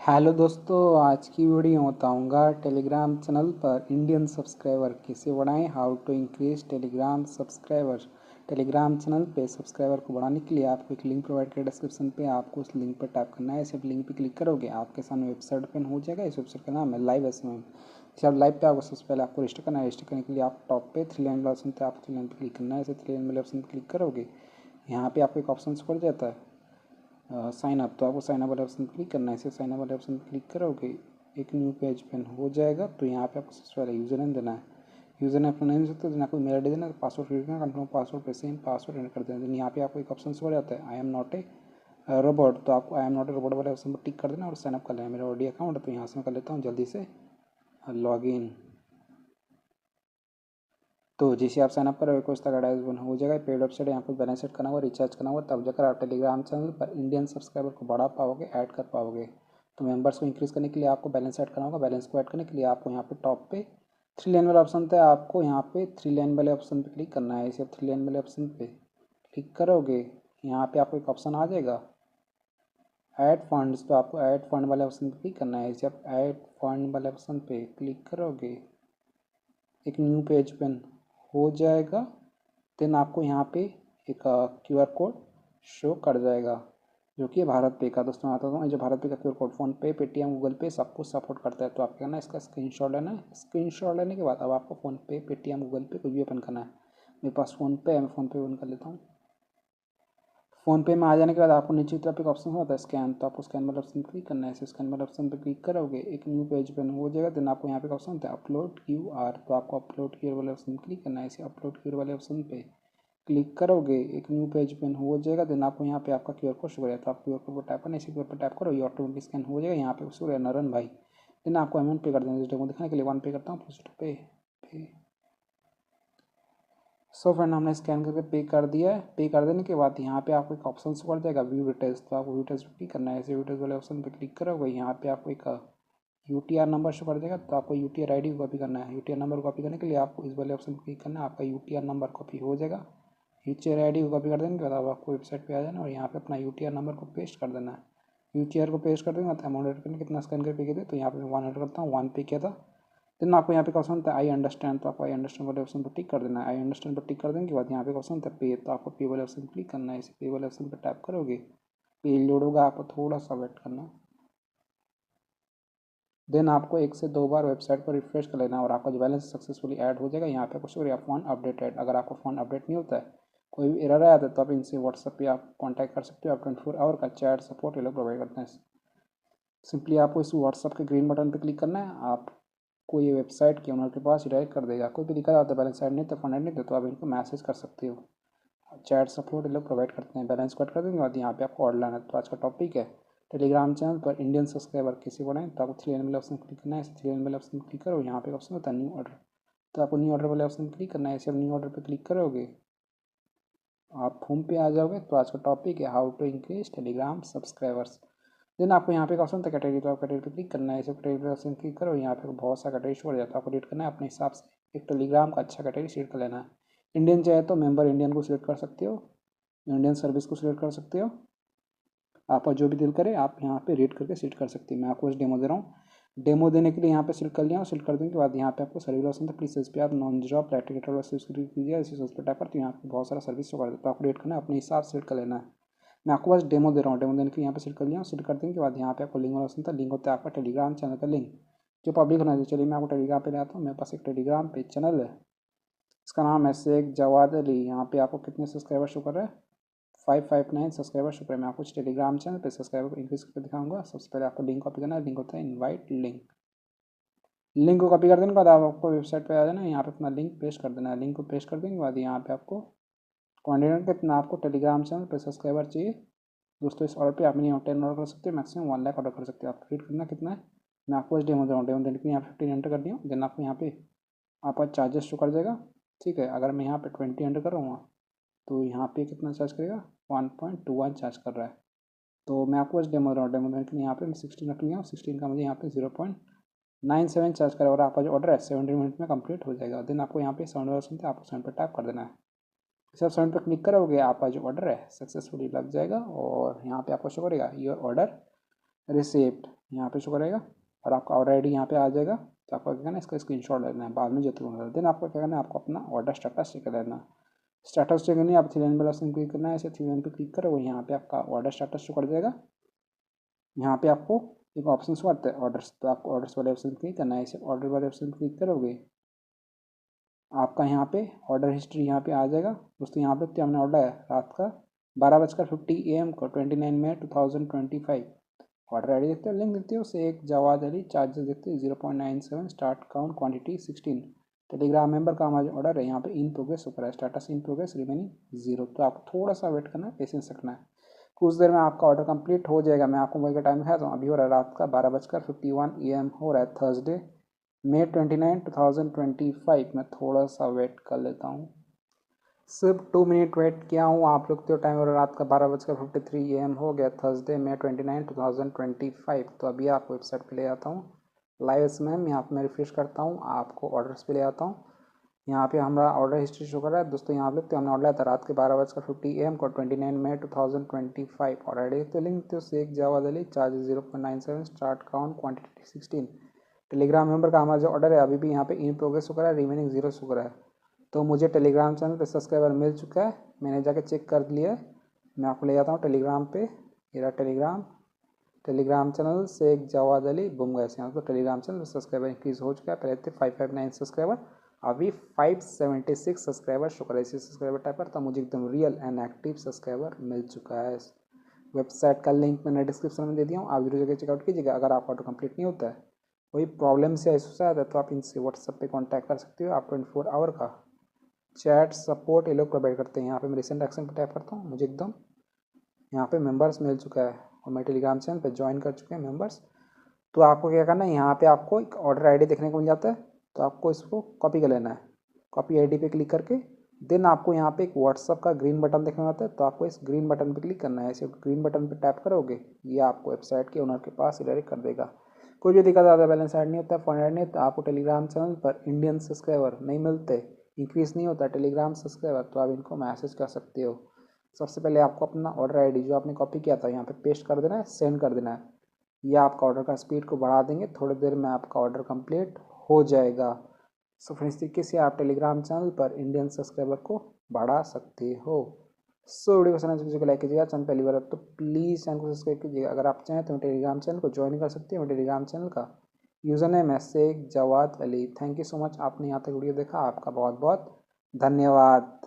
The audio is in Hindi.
हेलो दोस्तों, आज की वीडियो बताऊंगा टेलीग्राम चैनल पर इंडियन सब्सक्राइबर कैसे बढ़ाएं। How to increase Telegram subscriber. Telegram channel पे सब्सक्राइबर को बढ़ाने के लिए आपको एक लिंक प्रोवाइड किया डिस्क्रिप्शन पे, आपको उस लिंक पर टैप करना है। सिर्फ लिंक पे क्लिक करोगे आपके सामने वेबसाइट ओपन हो जाएगा। इस वेबसाइट का नाम है लाइव एसएमएम। जब लाइव पे आपको सबसे पहले आपको रजिस्टर करना है। रजिस्टर करने के लिए आप टॉप पे थ्री लाइन वाला ऑप्शन पे आपको थ्री लाइन पे क्लिक करना है। ऐसे थ्री लाइन वाले ऑप्शन पर क्लिक करोगे, यहाँ पे आपको एक ऑप्शन पड़ जाता है साइन अप। तो आपको साइन अप वाले ऑप्शन पर क्लिक करना है। इसे साइन अप वाले ऑप्शन पर क्लिक करोगे, एक न्यू पेज ओपन हो जाएगा। तो यहाँ पे आपको सबसे पहले यूज़र नेम देना है। यूज़र नेम अपना नेम सकते हो, देना कोई मेल आई डी देना, पासवर्ड फिर करना, कंफर्म पासवर्ड पे सेम पासवर्ड एंटर कर देना। देन यहाँ पे आपको एक ऑप्शन हो जाता है I am not a robot. तो आपको I am not a robot वाले ऑप्शन पर टिक कर देना और साइनअप कर लेना। मेरा ऑलरेडी अकाउंट है तो यहाँ से मैं कर लेता हूँ जल्दी से लॉग इन। तो जैसे आप साइनअप करोगे कुछ तक एडवर्टाइजमेंट हो जाएगा। पेड वेबसाइट यहाँ पर बैलेंस सेट करना होगा, रिचार्ज करना होगा, तब जाकर आप टेलीग्राम चैनल पर इंडियन सब्सक्राइबर को बढ़ा पाओगे, ऐड कर पाओगे। तो मेंबर्स को इंक्रीज़ करने के लिए आपको बैलेंस सेट करना होगा। बैलेंस को ऐड करने के लिए आपको यहाँ पे टॉप पे थ्री लाइन वाला ऑप्शन था, आपको यहाँ पे थ्री लाइन वाले ऑप्शन पे क्लिक करना है। इसे थ्री लाइन वाले ऑप्शन पे क्लिक करोगे, यहाँ पे आपको एक ऑप्शन आ जाएगा ऐड फंड्स। तो आपको ऐड फंड वाले ऑप्शन पे क्लिक करना है। इसे आप ऐड फंड वाले ऑप्शन पे क्लिक करोगे, एक न्यू पेज ओपन हो जाएगा। देन आपको यहाँ पे एक क्यूआर कोड शो कर जाएगा जो कि भारत पे का। दोस्तों आता हूँ, जो भारत पे का क्यूआर कोड फ़ोन पे, पेटीएम, गूगल पे सब कुछ सपोर्ट करता है। तो आपको करना है इसका स्क्रीनशॉट लेना है। स्क्रीनशॉट लेने के बाद अब आपको फ़ोन पे, पेटीएम, गूगल पे कुछ भी ओपन करना है। मेरे पास फ़ोन पे है, मैं फ़ोन पे ओपन कर लेता हूँ। फ़ोन पे में आ जाने के बाद आपको नीचे की तरफ एक ऑप्शन होता है स्कैन। तो आपको स्कैन वाले ऑप्शन पर क्लिक करना है। इसे स्कैन वाले ऑप्शन पर क्लिक करोगे, एक न्यू पेज ओपन हो जाएगा। देन आपको यहाँ पे ऑप्शन होता है अपलोड क्यूआर। तो आपको अपलोड क्यूआर वाले ऑप्शन पर क्लिक करना है। इसे अपलोड क्यूआर वाले ऑप्शन पे क्लिक करोगे, एक न्यू पेज ओपन हो जाएगा। देन आपको यहाँ पे आपका क्यूआर कोड शो करेगा। तो आप क्यूआर कोड पर टैप करना है। इसी क्यूआर पर टैप करो, ये ऑटोमेटिक स्कैन हो जाएगा। यहाँ पे शो करेगा नरन भाई। देन आपको अमाउंट पे कर देना। डेमो दिखाने के लिए वन पे करता हूँ, पोस्ट पे। सो फ्रेंड, हमने स्कैन करके पे कर दिया है। पे कर देने के बाद यहाँ पे आपको एक ऑप्शन पड़ जाएगा व्यू डिटेल्स। तो आपको व्यू डिटेल्स पर क्लिक करना है। ऐसे व्यू डिटेल्स वाले ऑप्शन पे क्लिक करोगे, यहाँ पे आपको एक यूटीआर नंबर शो कर देगा। तो आपको यूटीआर आईडी को कॉपी करना है। यूटीआर नंबर कॉपी करने के लिए आपको इस वाले ऑप्शन पर क्लिक करना है। आपका यूटीआर नंबर कॉपी हो जाएगा। यूटीआर आईडी को कॉपी कर देने के बाद अब आपको वेबसाइट पे आ जाना और यहाँ पे अपना यूटीआर नंबर को पेस्ट कर देना है। यूटीआर को पेस्ट कर देंगे तो अमाउंट एड करने कितना स्कैन कर पे किया थे। तो यहाँ पे मैं 1 एड करता हूँ, 1 पे किया था। देन आपको यहाँ पे ऑप्शन होता है आई अंडरस्टैंड। तो आपको आई अंडरस्टैंड वाले ऑप्शन पर टिक कर देना है। आई अंडरस्टैंड पर टिक कर देने के बाद यहाँ पे ऑप्शन होता है पे। तो आपको पे वाले ऑप्शन पर क्लिक करना है। इसे पे वाले ऑप्शन पर टैप करोगे, पे लोड होगा, आपको थोड़ा सा वेट करना है। देन आपको 1 से 2 बार वेबसाइट पर रिफ्रेश कर लेना और आपका जो बैलेंस सक्सेसफुली ऐड हो जाएगा। यहाँ पे आपको शो फ़ोन अपडेटेड। अगर आपका फ़ोन अपडेट नहीं होता है, कोई भी एरर आया था, तो आप इनसे व्हाट्सएप पे आप कांटेक्ट कर सकते हो। आप 24 आवर का चैट सपोर्ट ये लोग प्रोवाइड करते हैं। सिंपली आपको इस व्हाट्सएप के ग्रीन बटन पे क्लिक करना है। आपको ये वेबसाइट के ओनर के पास डायरेक्ट कर देगा। कोई भी दिक्कत आता है, बैलेंस ऐड नहीं तो फंड ऐड नहीं तो आप इनको मैसेज कर सकते हो। चैट सपोर्ट ये लोग प्रोवाइड करते हैं। बैलेंस कट कर देंगे बाद यहाँ पे आपको ऑर्डर लाना है। तो आज का टॉपिक है टेलीग्राम चैनल पर इंडियन सब्सक्राइबर कैसे बढ़ाएं। तो आपको थ्री लाइन वाले ऑप्शन क्लिक करना है। थ्री लाइन वाले ऑप्शन क्लिक करो, यहाँ पे ऑप्शन होता है न्यू ऑर्डर। तो आपको न्यू ऑर्डर वाले ऑप्शन क्लिक करना है। इसे न्यू ऑर्डर पर क्लिक करोगे, आप होम पे आ जाओगे। तो आज का टॉपिक है how to increase Telegram subscribers. Then आपको यहाँ पे एक ऑप्शन होता है कैटेगरी। तो आप कैटेगरी पे क्लिक करना है। इसे कैटेगरी पे ऑप्शन क्लिक करो, यहाँ पे बहुत सा कैटेगरी शो हो जाता है। आपको रेट करना है अपने हिसाब से। एक टेलीग्राम का अच्छा कैटेगरी सेलेक्ट कर लेना है। इंडियन चाहे तो मेंबर इंडियन को सिलेक्ट कर सकते हो, इंडियन सर्विस को सिलेक्ट कर सकते हो। आपका जो भी दिल करे आप यहाँ पे रेट करके सिलेक्ट कर सकते हैं। मैं आपको डेमो दे रहा हूँ। डेमो देने के लिए यहाँ पे सिलेक्ट कर लिया। सिलेक्ट कर देने के बाद यहाँ पे आपको सर्विस ऑप्शन था, प्लीज इस पर आप नॉन जॉब एप्लीकेटर वाला सिलेक्ट कीजिए। इसी उस पर टैप करते हैं, यहाँ पे बहुत सारा सर्विस शो कर देता है। आपको रेट करना है, अपने हिसाब से सिलेक्ट कर लेना है। मैं आपको बस डेमो दे रहा हूँ। डेमो देने के लिए यहाँ पे सिलेक्ट कर लिया। सिलेक्ट कर देने के बाद यहाँ पे आपको लिंक वाला ऑप्शन था। लिंक होता है आपका टेलीग्राम चैनल का लिंक जो पब्लिक होना चाहिए। चलिए मैं आपको टेलीग्राम पे ले आता हूँ। मेरे पास एक टेलीग्राम पे चैनल है, इसका नाम है शेख जवाद अली। यहाँ पे आपको कितने सब्सक्राइबर शो कर रहा है, 559 सब्सक्राइबर शो कर रहा है। मैं आपको टेलीग्राम चैनल पे सब्सक्राइबर को इंक्रीज करके दिखाऊंगा। सबसे पहले आपको लिंक कॉपी करना है। लिंक होता है इनवाइट लिंक। लिंक को कॉपी कर देने के बाद आपको वेबसाइट पे आ जाना है। यहाँ पे अपना लिंक पेस्ट कर देना है। लिंक को पेस्ट कर देने के बाद यहाँ पे आपको क्वान्टिटी कितना आपको टेलीग्राम चैनल पे सब्सक्राइबर चाहिए। दोस्तों इस ऑर्डर पे आप मिनिमम 10 ऑर्डर कर सकते हो, मैक्सिमम 1 लाख ऑर्डर कर सकते हो। आप रेट करना कितना है, मैं आपको डेमो दे रहा हूँ। डेमो देने के लिए यहाँ पे 15 एंटर कर दिया। देन आपको यहाँ पे आपका चार्जेस शो कर जाएगा। ठीक है, अगर मैं यहाँ पे 20 एंटर करूँगा तो यहाँ पे कितना चार्ज करेगा, 1.21 चार्ज कर रहा है। तो मैं आपको बस डेमो दे रहा हूँ। डेमो देने के लिए यहाँ पे मैं 16 रख लिया हूँ। 16 का मुझे यहाँ पे 0.97 चार्ज करेगा और आपका जो ऑर्डर है 70 मिनट में कंप्लीट हो जाएगा। देन आपको यहाँ पे 7 आपको 7 पर टैप कर देना है। जैसे 7 पर क्लिक करोगे आपका जो ऑर्डर है सक्सेसफुली लग जाएगा और यहाँ पे आपको शो करेगा योर ऑर्डर रिसीव्ड। यहाँ पे शो करेगा और आपका ऑर्डर आई डी यहाँ पे आ जाएगा। तो आपको क्या करना है, इसका स्क्रीनशॉट लेना है, बाद में जो तुरंत देन आपको क्या करना है, आपको अपना ऑर्डर स्टेटस चेक कर लेना। स्टेटस चेक करनी है, आप 3 लाइन वाला ऑप्शन क्लिक करना है, ऐसे 3 लाइन पे क्लिक करोगे, यहाँ पे आपका ऑर्डर स्टेटस शो कर देगा। यहाँ पे आपको एक ऑप्शन शो आता है ऑर्डर्स, तो आपको ऑर्डर्स वाले ऑप्शन क्लिक करना है, ऐसे ऑर्डर वाले ऑप्शन क्लिक करोगे, आपका यहाँ पे ऑर्डर हिस्ट्री यहाँ पे आ जाएगा। दोस्तों यहाँ पे हमने ऑर्डर है रात का 12:50 AM को 29 मई 2025। ऑर्डर आई डी देखते हो, लिंक देखते हो, शेख जवाद अली, चार्जेस देखते हो 0.97, start count quantity 16। Telegram member का हमारा ऑर्डर है यहाँ पे इन प्रोग्रेस हो रहा है, स्टेटस इन प्रोग्रेस रिमेनिंग 0। तो आपको थोड़ा सा वेट करना है, पेशेंस रखना है, कुछ देर में आपका ऑर्डर कंप्लीट हो जाएगा। मैं आपको मोबाइल का टाइम दिखाता हूँ, अभी हो रहा है रात का 12:51 AM हो रहा है, थर्सडे मई 29, 2025। मैं थोड़ा सा वेट कर लेता हूँ, सिर्फ 2 मिनट वेट किया हूँ। आप लोग तो टाइम हो रहा है रात का 12:53 AM हो गया, थर्सडे मई 29, 2025। तो अभी आपको वेबसाइट पे ले आता हूँ, लाइव मैम यहाँ पे मैं रिफ्रेश करता हूँ, आपको ऑर्डर्स पे ले आता हूँ। यहाँ पे हमारा ऑर्डर हिस्ट्री शो कर रहा है। दोस्तों यहाँ पे तो हमने ऑर्डर लिया था रात के 12:50 AM को 29 मई 2025। ऑर्डर देखते हो, लिंक देखते हो, Sheikh Jawad Ali, charges 0.97, start count quantity 16। Telegram member का हमारा जो ऑर्डर है अभी भी यहाँ पे इन प्रोग्रेस शो कर रहा है, रिमेनिंग 0 शो कर रहा है। तो मुझे टेलीग्राम चैनल पे सब्सक्राइबर मिल चुका है, मैंने जाके चेक कर लिया है। मैं आपको ले जाता हूँ टेलीग्राम पे, मेरा टेलीग्राम चैनल शेख जवाद अली, बुम गए यहाँ तो टेलीग्राम चैनल सब्सक्राइबर इंक्रीज हो चुका है। पहले थे 559 सब्सक्राइबर, अभी 576 सब्सक्राइबर शो कर रहे हैं। सब्सक्राइबर टाइप पर तो मुझे एकदम रियल एंड एक्टिव सब्सक्राइबर मिल चुका है। वेबसाइट का लिंक मैंने डिस्क्रिप्शन में दे दिया हूँ, आप वीडियो जगह चेकआउट कीजिएगा। अगर आपका ऑटो कंप्लीट नहीं होता है, कोई प्रॉब्लम से इशू आता है, तो आप इनसे व्हाट्सएप पे कांटेक्ट कर सकते हो। आप 24 आवर का चैट सपोर्ट ये लोग प्रोवाइड करते हैं। यहाँ पे मैं रिसेंट एक्शन पर टाइप करता हूँ, मुझे एकदम यहाँ पे मेंबर्स मिल चुका है और मैं टेलीग्राम चैनल पे ज्वाइन कर चुके हैं मेंबर्स। तो आपको क्या करना है, यहाँ पे आपको एक ऑर्डर आईडी देखने को मिल जाता है, तो आपको इसको कॉपी कर लेना है। कॉपी आईडी पे क्लिक करके देन आपको यहाँ पे एक व्हाट्सअप का ग्रीन बटन देखने को आता है, तो आपको इस ग्रीन बटन पे क्लिक करना है। ऐसे ग्रीन बटन पे टैप करोगे, ये आपको वेबसाइट के ओनर के पास डायरेक्ट कर देगा। कोई भी दिक्कत आता है, बैलेंस ऐड नहीं होता है, फंड ऐड नहीं होता, आपको टेलीग्राम चैनल पर इंडियन सब्सक्राइबर नहीं मिलते, इंक्रीज नहीं होता टेलीग्राम सब्सक्राइबर, तो आप इनको मैसेज कर सकते हो। सबसे पहले आपको अपना ऑर्डर आईडी जो आपने कॉपी किया था यहाँ पे पेस्ट कर देना है, सेंड कर देना है। यह आपका ऑर्डर का स्पीड को बढ़ा देंगे, थोड़ी देर में आपका ऑर्डर कंप्लीट हो जाएगा। सो फ्रेंड्स, इस तरीके से आप टेलीग्राम चैनल पर इंडियन सब्सक्राइबर को बढ़ा सकते हो। सो वीडियो को समझ को लाइक कीजिएगा, चैनल पहली बार है तो प्लीज़ चैनल को सब्सक्राइब कीजिएगा। अगर आप चाहें तो टेलीग्राम चैनल को ज्वाइन कर सकते हो। टेलीग्राम चैनल का यूज़र नेम है Sheikh Jawad Ali. Thank you so much, आपने यहाँ तक वीडियो देखा, आपका बहुत बहुत धन्यवाद।